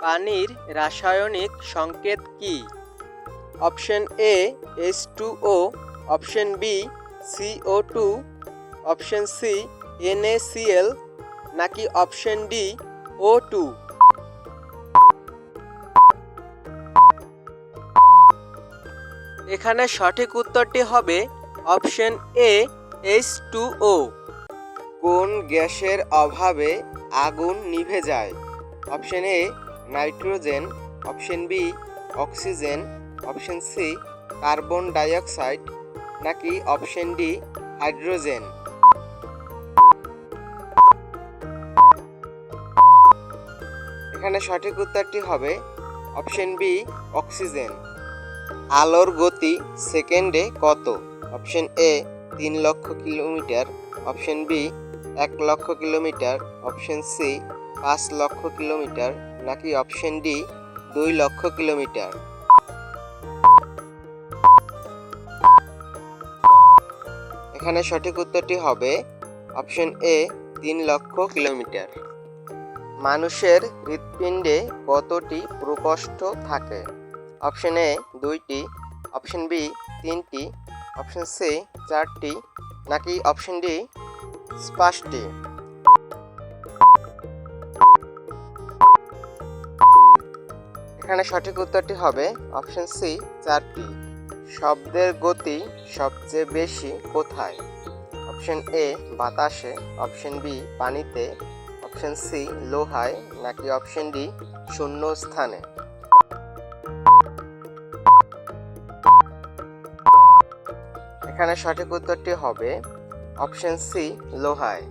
পানির রাসায়নিক সংকেত কি? Option A H2O, option B CO2, option C NaCl, নাকি অপশন ডি O2? এখানে সঠিক উত্তরটি হবে অপশন এ H2O। কোন গ্যাসের অভাবে আগুন নিভে যায়? Option A nitrogen, option B oxygen, option C carbon dioxide, নাকি অপশন ডি হাইড্রোজেন? এখানে সঠিক উত্তরটি হবে অপশন বি অক্সিজেন। আলোর গতি সেকেন্ডে কত? অপশন এ 3 লক্ষ কিলোমিটার, অপশন বি 1 লক্ষ কিলোমিটার, অপশন সি 5 লক্ষ কিলোমিটার, নাকি অপশন ডি 2 লক্ষ কিলোমিটার? এখানে সঠিক উত্তরটি হবে অপশন এ 3 লক্ষ কিলোমিটার। মানুষের হৃৎপিণ্ডে কতটি প্রকোষ্ঠ থাকে? অপশন এ 2টি, অপশন বি 3টি, অপশন সি 4টি, নাকি অপশন ডি 5টি? এখানে সঠিক উত্তরটি হবে অপশন সি 4টি। শব্দের গতি সবচেয়ে বেশি কোথায়? অপশন এ বাতাসে, অপশন বি পানিতে, অপশন সি লোহায়, নাকি অপশন ডি শূন্য স্থানে? এখানে সঠিক উত্তরটি হবে অপশন সি লোহায়।